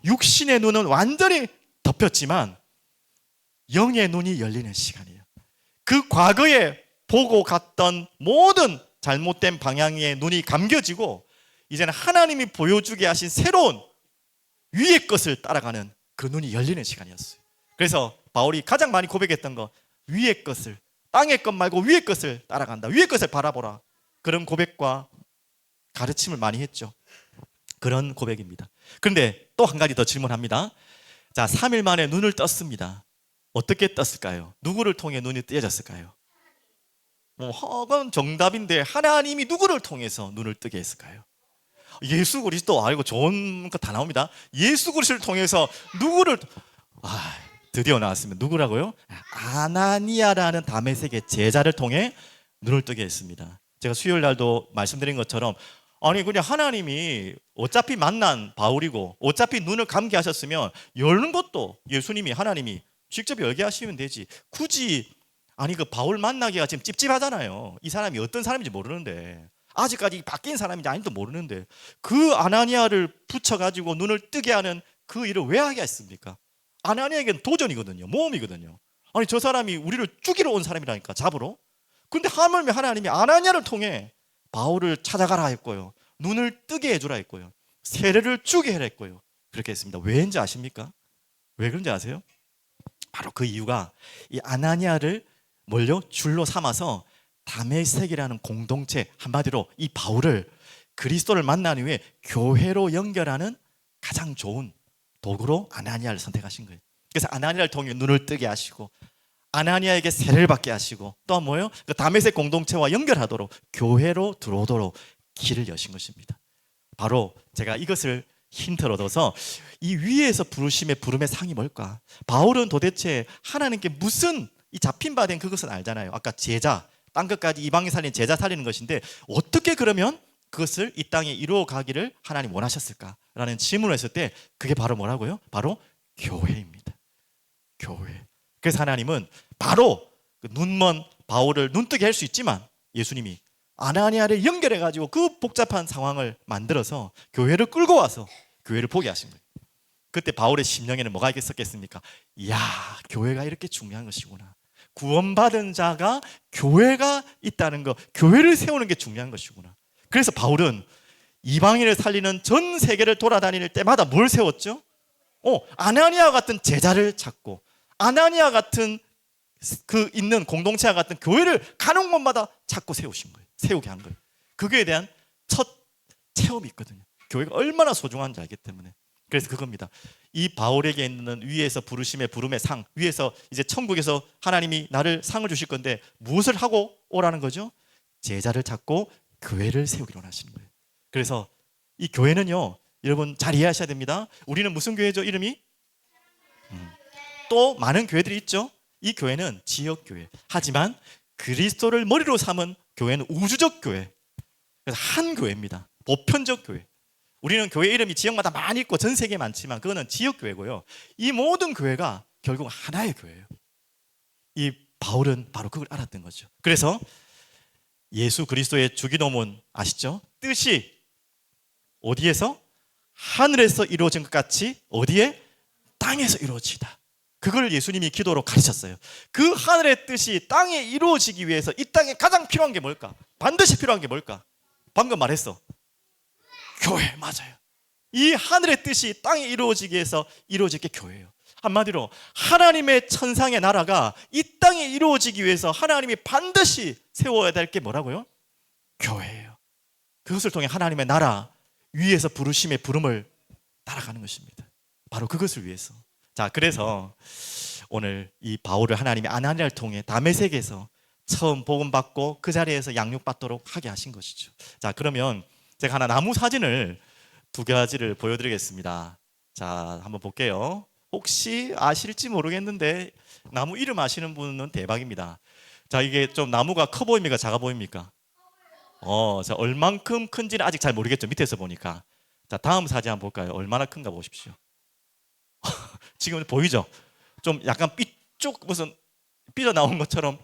육신의 눈은 완전히 덮였지만 영의 눈이 열리는 시간이에요. 그 과거에 보고 갔던 모든 잘못된 방향의 눈이 감겨지고 이제는 하나님이 보여주게 하신 새로운 위의 것을 따라가는 그 눈이 열리는 시간이었어요. 그래서 바울이 가장 많이 고백했던 거, 위의 것을, 땅의 것 말고 위의 것을 따라간다. 위의 것을 바라보라. 그런 고백과 가르침을 많이 했죠. 그런 고백입니다. 그런데 또 한 가지 더 질문합니다. 자, 3일 만에 눈을 떴습니다. 어떻게 떴을까요? 누구를 통해 눈이 뜨여졌을까요? 그건 정답인데 하나님이 누구를 통해서 눈을 뜨게 했을까요? 예수 그리스도. 알고 좋은 거 다 나옵니다. 예수 그리스도를 통해서 누구를 드디어 나왔습니다. 누구라고요? 아나니아라는 다메섹의 제자를 통해 눈을 뜨게 했습니다. 제가 수요일 날도 말씀드린 것처럼 아니 그냥 하나님이 어차피 만난 바울이고 어차피 눈을 감게 하셨으면 여는 것도 예수님이 하나님이 직접 열게 하시면 되지. 굳이 아니 그 바울 만나기가 지금 찝찝하잖아요. 이 사람이 어떤 사람인지 모르는데 아직까지 바뀐 사람인지 아닌지도 모르는데 그 아나니아를 붙여가지고 눈을 뜨게 하는 그 일을 왜 하게 했습니까? 아나니아에게는 도전이거든요. 모험이거든요. 아니 저 사람이 우리를 죽이러 온 사람이라니까, 잡으러. 근데 하물며 하나님이 아나니아를 통해 바울을 찾아가라 했고요. 눈을 뜨게 해주라 했고요. 세례를 주게 해라 했고요. 그렇게 했습니다. 왜인지 아십니까? 왜 그런지 아세요? 바로 그 이유가 이 아나니아를 뭘요? 줄로 삼아서 다메섹이라는 공동체, 한마디로 이 바울을 그리스도를 만난 후에 교회로 연결하는 가장 좋은 도구로 아나니아를 선택하신 거예요. 그래서 아나니아를 통해 눈을 뜨게 하시고 아나니아에게 세례를 받게 하시고 또 뭐예요? 그 다메섹 공동체와 연결하도록 교회로 들어오도록 길을 여신 것입니다. 바로 제가 이것을 힌트를 얻어서 이 위에서 부르심의 부름의 상이 뭘까? 바울은 도대체 하나님께 무슨 이 잡힌 바 된 그것은 알잖아요. 아까 제자, 땅 끝까지 이방인 살린 제자 살리는 것인데 어떻게 그러면 그것을 이 땅에 이루어 가기를 하나님 원하셨을까라는 질문을 했을 때 그게 바로 뭐라고요? 바로 교회입니다. 교회. 그래서 하나님은 바로 그 눈먼 바울을 눈뜨게 할 수 있지만 예수님이 아나니아를 연결해가지고 그 복잡한 상황을 만들어서 교회를 끌고 와서 교회를 보게 하신 거예요. 그때 바울의 심령에는 뭐가 있었겠습니까? 이야, 교회가 이렇게 중요한 것이구나. 구원받은 자가 교회가 있다는 거, 교회를 세우는 게 중요한 것이구나. 그래서 바울은 이방인을 살리는 전 세계를 돌아다닐 때마다 뭘 세웠죠? 아나니아 같은 제자를 찾고 아나니아 같은 그 있는 공동체와 같은 교회를 가는 곳마다 찾고 세우신 거예요. 세우게 한 거예요. 그거에 대한 첫 체험이 있거든요. 교회가 얼마나 소중한지 알기 때문에. 그래서 그겁니다. 이 바울에게 있는 위에서 부르심의 부름의 상, 위에서 이제 천국에서 하나님이 나를 상을 주실 건데 무엇을 하고 오라는 거죠? 제자를 찾고 교회를 세우기로 원하시는 거예요. 그래서 이 교회는요, 여러분 잘 이해하셔야 됩니다. 우리는 무슨 교회죠? 이름이? 또 많은 교회들이 있죠. 이 교회는 지역교회. 하지만 그리스도를 머리로 삼은 교회는 우주적 교회. 그래서 한 교회입니다. 보편적 교회. 우리는 교회 이름이 지역마다 많이 있고 전 세계에 많지만 그거는 지역교회고요. 이 모든 교회가 결국 하나의 교회예요. 이 바울은 바로 그걸 알았던 거죠. 그래서 예수 그리스도의 주기도문 아시죠? 뜻이 어디에서? 하늘에서 이루어진 것 같이 어디에? 땅에서 이루어지다. 그걸 예수님이 기도로 가르쳤어요. 그 하늘의 뜻이 땅에 이루어지기 위해서 이 땅에 가장 필요한 게 뭘까? 반드시 필요한 게 뭘까? 방금 말했어. 교회. 맞아요. 이 하늘의 뜻이 땅에 이루어지기 위해서 이루어질 게 교회예요. 한마디로 하나님의 천상의 나라가 이 땅에 이루어지기 위해서 하나님이 반드시 세워야 될 게 뭐라고요? 교회예요. 그것을 통해 하나님의 나라 위에서 부르심의 부름을 따라가는 것입니다. 바로 그것을 위해서. 자, 그래서 오늘 이 바울을 하나님이 아나니아를 통해 다메섹에서 처음 복음 받고 그 자리에서 양육받도록 하게 하신 것이죠. 자, 그러면 제가 하나 나무 사진을 두 가지를 보여드리겠습니다. 자, 한번 볼게요. 혹시 아실지 모르겠는데 나무 이름 아시는 분은 대박입니다. 자, 이게 좀 나무가 커 보입니까? 작아 보입니까? 자, 얼만큼 큰지는 아직 잘 모르겠죠. 밑에서 보니까. 자, 다음 사진 한번 볼까요? 얼마나 큰가 보십시오. 지금 보이죠? 좀 약간 삐쭉 무슨 삐져 나온 것처럼.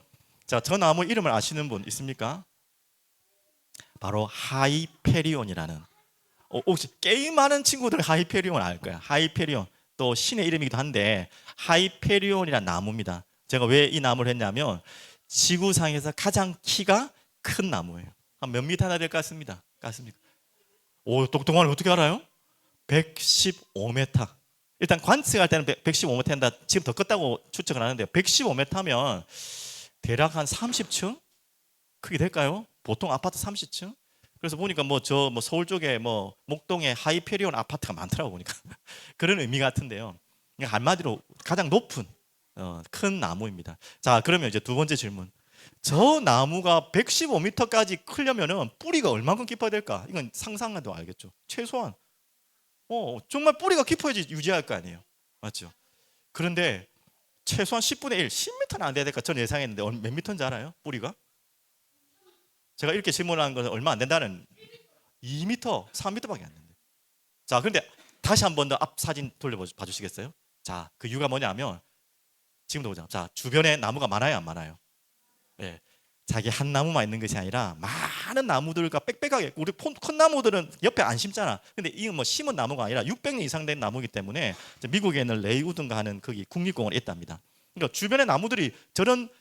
자, 저 나무 이름을 아시는 분 있습니까? 바로 하이페리온이라는. 혹시 게임하는 친구들 하이페리온 알 거야. 하이페리온 또 신의 이름이기도 한데 하이페리온이라는 나무입니다. 제가 왜 이 나무를 했냐면 지구상에서 가장 키가 큰 나무예요. 한 몇 미터나 될 것 같습니다. 같습니까? 오, 똑똑하네. 어떻게 알아요? 115m. 일단 관측할 때는 115m인데 지금 더 컸다고 추측을 하는데요. 115m면 대략 한 30층 크게 될까요? 보통 아파트 30층. 그래서 보니까 뭐 서울 쪽에 뭐 목동에 하이페리온 아파트가 많더라고 보니까 그런 의미 같은데요. 그러니까 한마디로 가장 높은 큰 나무입니다. 자, 그러면 이제 두 번째 질문. 저 나무가 115m까지 크려면은 뿌리가 얼마큼 깊어야 될까? 이건 상상해도 알겠죠. 최소한 정말 뿌리가 깊어야지 유지할 거 아니에요. 맞죠? 그런데 최소한 10분의 1, 10m는 안 돼야 될까? 저는 예상했는데 몇 미터인지 알아요? 뿌리가? 제가 이렇게 질문한 건 얼마 안 된다는 2m, 3m밖에 안 된대요. 자, 그런데 다시 한 번 더 앞 사진 돌려봐 주시겠어요? 자, 그 이유가 뭐냐면 지금도 보자. 자, 주변에 나무가 많아요, 안 많아요? 예. 자기 한 나무만 있는 것이 아니라 많은 나무들과 빽빽하게 우리 큰 나무들은 옆에 안 심잖아. 근데 이건 뭐 심은 나무가 아니라 600년 이상 된 나무이기 때문에 미국에는 레이우드인가 하는 거기 국립공원에 있답니다. 그러니까 주변에 나무들이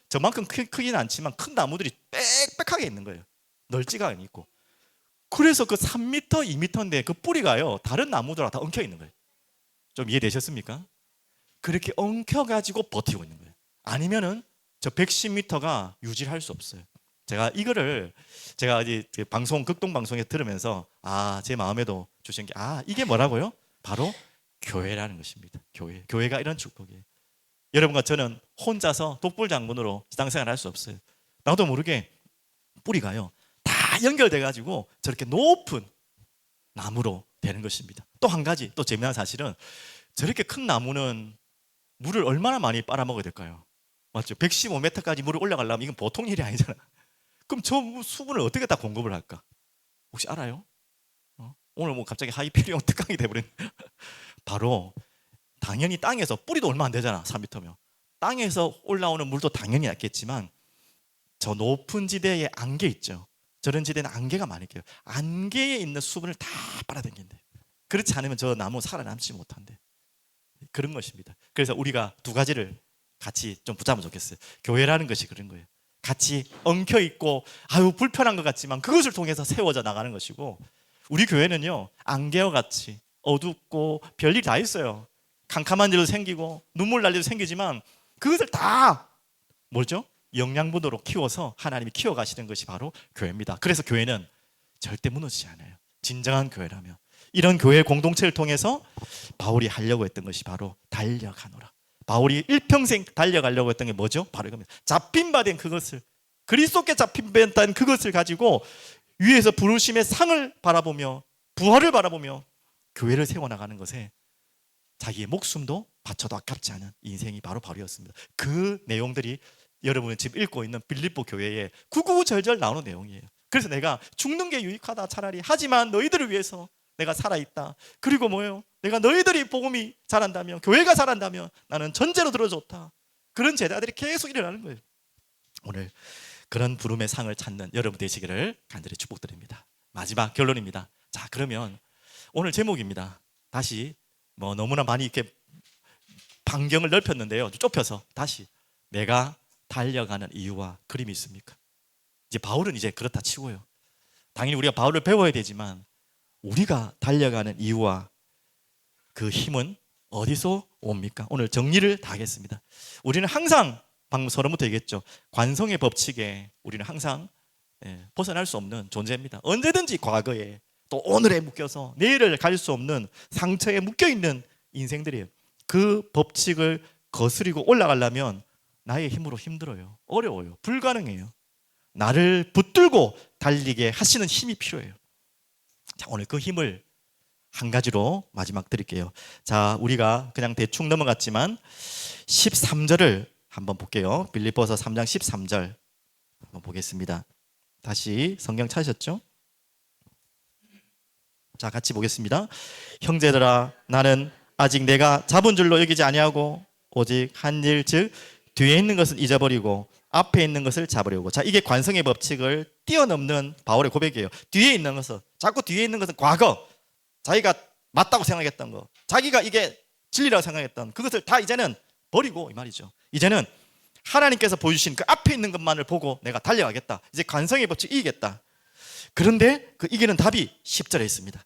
저만큼 크긴 않지만 큰 나무들이 빽빽하게 있는 거예요. 널찍하게 있고. 그래서 그 3m, 2m인데 그 뿌리가요 다른 나무들하고 다 엉켜 있는 거예요. 좀 이해되셨습니까? 그렇게 엉켜가지고 버티고 있는 거예요. 아니면은 저 110m가 유지할 수 없어요. 제가 이거를 제가 이제 극동 방송에 들으면서 제 마음에도 주신 게 이게 뭐라고요? 바로 교회라는 것입니다. 교회가 이런 축복이에요. 여러분과 저는 혼자서 독불장군으로 지상생활 할 수 없어요. 나도 모르게 뿌리가요 다 연결돼 가지고 저렇게 높은 나무로 되는 것입니다. 또 한 가지 또 재미난 사실은 저렇게 큰 나무는 물을 얼마나 많이 빨아먹어야 될까요? 맞죠? 115m까지 물을 올라가려면 이건 보통 일이 아니잖아. 그럼 저 수분을 어떻게 다 공급을 할까? 혹시 알아요? 오늘 뭐 갑자기 하이페리온 특강이 돼버린. 바로 당연히 땅에서 뿌리도 얼마 안 되잖아. 3m면 땅에서 올라오는 물도 당연히 얇겠지만 저 높은 지대에 안개 있죠. 저런 지대는 안개가 많이 껴요. 안개에 있는 수분을 다 빨아당긴대. 그렇지 않으면 저 나무 살아남지 못한대. 그런 것입니다. 그래서 우리가 두 가지를 같이 좀 붙잡으면 좋겠어요. 교회라는 것이 그런 거예요. 같이 엉켜 있고 불편한 것 같지만 그것을 통해서 세워져 나가는 것이고, 우리 교회는요 안개와 같이 어둡고 별일 다 있어요. 캄캄한 일도 생기고 눈물 날 일도 생기지만 그것을 다 뭐죠? 영양분으로 키워서 하나님이 키워가시는 것이 바로 교회입니다. 그래서 교회는 절대 무너지지 않아요. 진정한 교회라면. 이런 교회 공동체를 통해서 바울이 하려고 했던 것이 바로 달려가노라. 바울이 일평생 달려가려고 했던 게 뭐죠? 바로 이겁니다. 잡힌 바 된 그것을, 그리스도께 잡힌 바 된 그것을 가지고 위에서 부르심의 상을 바라보며 부활을 바라보며 교회를 세워나가는 것에 자기의 목숨도 바쳐도 아깝지 않은 인생이 바로 바울이었습니다. 그 내용들이 여러분이 지금 읽고 있는 빌립보 교회에 구구절절 나오는 내용이에요. 그래서 내가 죽는 게 유익하다 차라리, 하지만 너희들을 위해서 내가 살아있다. 그리고 뭐예요? 내가 너희들이 복음이 자란다면, 교회가 자란다면 나는 전제로 들어줬다. 그런 제자들이 계속 일어나는 거예요. 오늘 그런 부름의 상을 찾는 여러분 되시기를 간절히 축복드립니다. 마지막 결론입니다. 자, 그러면 오늘 제목입니다. 다시 너무나 많이 이렇게 반경을 넓혔는데요, 좁혀서 다시 내가 달려가는 이유와 그림이 있습니까? 이제 바울은 이제 그렇다 치고요, 당연히 우리가 바울을 배워야 되지만 우리가 달려가는 이유와 그 힘은 어디서 옵니까? 오늘 정리를 다 하겠습니다. 우리는 항상 방금 서론부터 얘기했죠. 관성의 법칙에 우리는 항상 벗어날 수 없는 존재입니다. 언제든지 과거에 또 오늘에 묶여서 내일을 갈 수 없는 상처에 묶여있는 인생들이에요. 그 법칙을 거스리고 올라가려면 나의 힘으로 힘들어요. 어려워요. 불가능해요. 나를 붙들고 달리게 하시는 힘이 필요해요. 자, 오늘 그 힘을 한 가지로 마지막 드릴게요. 자, 우리가 그냥 대충 넘어갔지만 13절을 한번 볼게요. 빌립보서 3장 13절 한번 보겠습니다. 다시 성경 찾으셨죠? 자, 같이 보겠습니다. 형제들아, 나는 아직 내가 잡은 줄로 여기지 아니하고 오직 한 일, 즉 뒤에 있는 것을 잊어버리고 앞에 있는 것을 잡으려고. 자, 이게 관성의 법칙을 뛰어넘는 바울의 고백이에요. 뒤에 있는 것은, 자꾸 뒤에 있는 것은 과거, 자기가 맞다고 생각했던 거, 자기가 이게 진리라고 생각했던 그것을 다 이제는 버리고 이 말이죠. 이제는 하나님께서 보여주신 그 앞에 있는 것만을 보고 내가 달려가겠다. 이제 관성의 법칙 이기겠다. 그런데 그 이기는 답이 10절에 있습니다.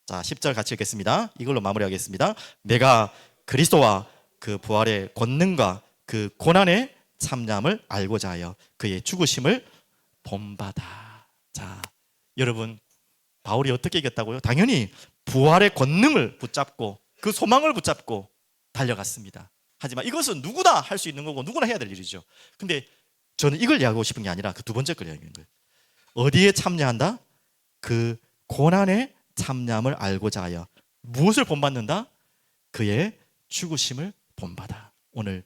자, 10절 같이 읽겠습니다. 이걸로 마무리하겠습니다. 내가 그리스도와 그 부활의 권능과 그 고난의 참잠을 알고자 하여 그의 죽으심을 본받아. 자, 여러분, 바울이 어떻게 이겼다고요? 당연히 부활의 권능을 붙잡고 그 소망을 붙잡고 달려갔습니다. 하지만 이것은 누구나 할 수 있는 거고 누구나 해야 될 일이죠. 근데 저는 이걸 이야기하고 싶은 게 아니라 그 두 번째 걸 이야기하는 거예요. 어디에 참여한다? 그 고난의 참잠을 알고자 하여 무엇을 본받는다? 그의 죽으심을 본받아. 오늘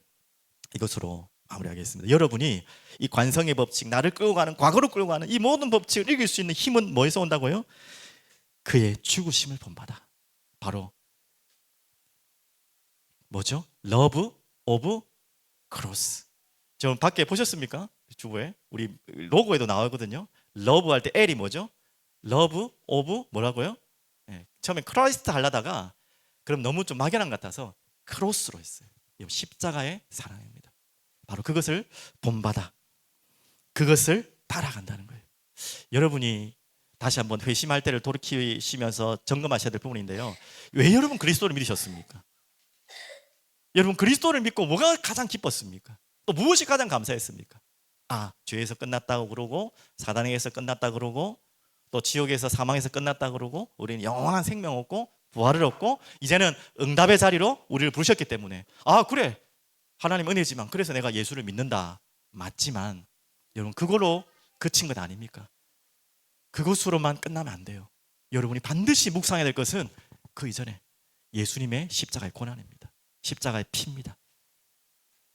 이것으로 마무리하겠습니다. 여러분이 이 관성의 법칙, 나를 끌고 가는, 과거로 끌고 가는 이 모든 법칙을 이길 수 있는 힘은 뭐에서 온다고요? 그의 죽으심을 본받아. 바로 뭐죠? 러브 오브 크로스. 저 밖에 보셨습니까? 주부에 우리 로고에도 나오거든요. 러브 할 때 L이 뭐죠? 러브 오브 뭐라고요? 처음에 크라이스트 하려다가 그럼 너무 좀 막연한 것 같아서 크로스로 했어요. 십자가의 사랑입니다. 바로 그것을 본받아, 그것을 따라간다는 거예요. 여러분이 다시 한번 회심할 때를 돌이키시면서 점검하셔야 될 부분인데요. 왜 여러분 그리스도를 믿으셨습니까? 여러분 그리스도를 믿고 뭐가 가장 기뻤습니까? 또 무엇이 가장 감사했습니까? 아, 죄에서 끝났다고 그러고 사단에게서 끝났다 그러고 또 지옥에서 사망에서 끝났다 그러고 우리는 영원한 생명 얻고 부활을 얻고 이제는 응답의 자리로 우리를 부르셨기 때문에 아, 그래, 하나님 은혜지만 그래서 내가 예수를 믿는다. 맞지만 여러분 그걸로 그친 것 아닙니까? 그것으로만 끝나면 안 돼요. 여러분이 반드시 묵상해야 될 것은 그 이전에 예수님의 십자가의 고난입니다. 십자가의 피입니다.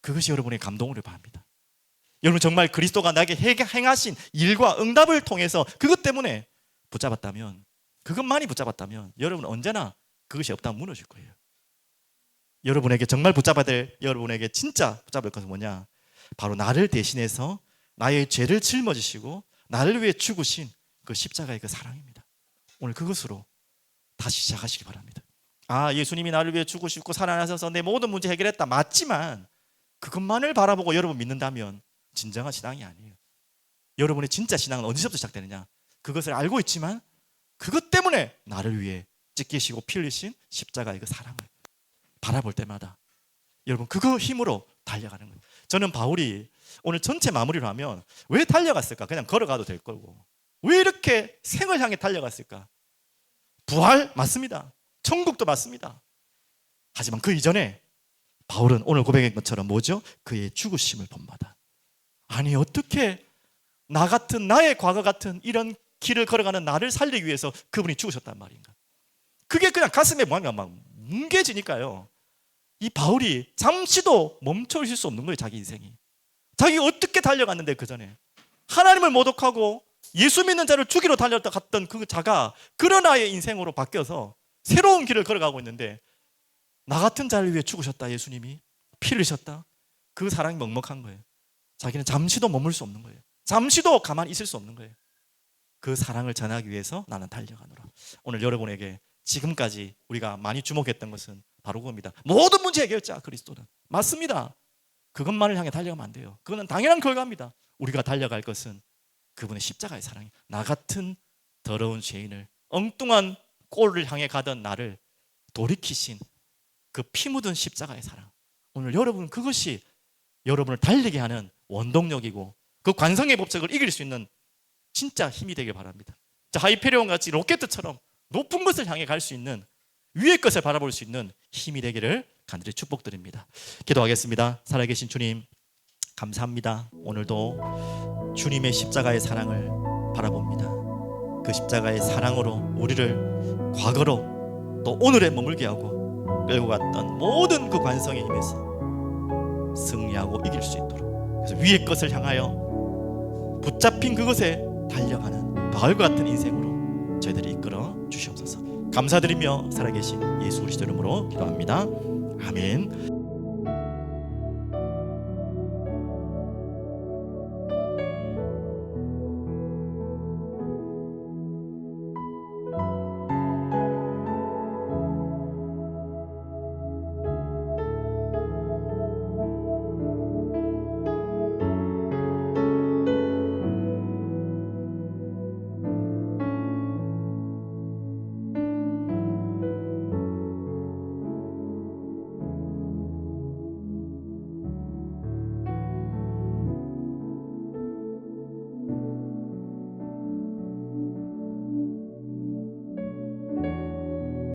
그것이 여러분의 감동을 바랍니다. 여러분 정말 그리스도가 나에게 행하신 일과 응답을 통해서 그것 때문에 붙잡았다면, 그것만이 붙잡았다면 여러분은 언제나 그것이 없다면 무너질 거예요. 여러분에게 정말 붙잡아야 될, 여러분에게 진짜 붙잡을 것은 뭐냐? 바로 나를 대신해서 나의 죄를 짊어지시고 나를 위해 죽으신 그 십자가의 그 사랑입니다. 오늘 그것으로 다시 시작하시기 바랍니다. 아, 예수님이 나를 위해 죽으시고 살아나셔서 내 모든 문제 해결했다. 맞지만 그것만을 바라보고 여러분 믿는다면 진정한 신앙이 아니에요. 여러분의 진짜 신앙은 어디서부터 시작되느냐? 그것을 알고 있지만 그것 때문에 나를 위해 찢기시고 피 흘리신 십자가의 그 사랑을 바라볼 때마다 여러분 그거 힘으로 달려가는 거예요. 저는 바울이 오늘 전체 마무리를 하면 왜 달려갔을까? 그냥 걸어가도 될 거고 왜 이렇게 생을 향해 달려갔을까? 부활 맞습니다. 천국도 맞습니다. 하지만 그 이전에 바울은 오늘 고백한 것처럼 뭐죠? 그의 죽으심을 본받아. 아니 어떻게 나 같은, 나의 과거 같은 이런 길을 걸어가는 나를 살리기 위해서 그분이 죽으셨단 말인가? 그게 그냥 가슴에 뭔가 막 뭉개지니까요. 이 바울이 잠시도 멈춰있을 수 없는 거예요. 자기 인생이. 자기가 어떻게 달려갔는데 그 전에 하나님을 모독하고 예수 믿는 자를 죽이러 달려갔던 그 자가 그런 아이의 인생으로 바뀌어서 새로운 길을 걸어가고 있는데 나 같은 자를 위해 죽으셨다. 예수님이 피 흘리셨다. 그 사랑이 먹먹한 거예요. 자기는 잠시도 머물 수 없는 거예요. 잠시도 가만히 있을 수 없는 거예요. 그 사랑을 전하기 위해서 나는 달려가노라. 오늘 여러분에게 지금까지 우리가 많이 주목했던 것은 바로 그겁니다. 모든 문제 해결자 그리스도는 맞습니다. 그것만을 향해 달려가면 안 돼요. 그거는 당연한 결과입니다. 우리가 달려갈 것은 그분의 십자가의 사랑이, 나 같은 더러운 죄인을, 엉뚱한 꼴을 향해 가던 나를 돌이키신 그 피 묻은 십자가의 사랑. 오늘 여러분 그것이 여러분을 달리게 하는 원동력이고 그 관성의 법칙을 이길 수 있는 진짜 힘이 되길 바랍니다. 자, 하이페리온 같이 로켓처럼 높은 것을 향해 갈 수 있는, 위의 것을 바라볼 수 있는 힘이 되기를 간절히 축복드립니다. 기도하겠습니다. 살아계신 주님, 감사합니다. 오늘도 주님의 십자가의 사랑을 바라봅니다. 그 십자가의 사랑으로 우리를 과거로 또 오늘에 머물게 하고 끌고 갔던 모든 그 관성의 힘에서 승리하고 이길 수 있도록, 그래서 위의 것을 향하여 붙잡힌 그것에 달려가는 바울과 같은 인생으로 저희들이 이끌어 주시옵소서. 감사드리며 살아계신 예수 그리스도 이름으로 기도합니다. 아멘.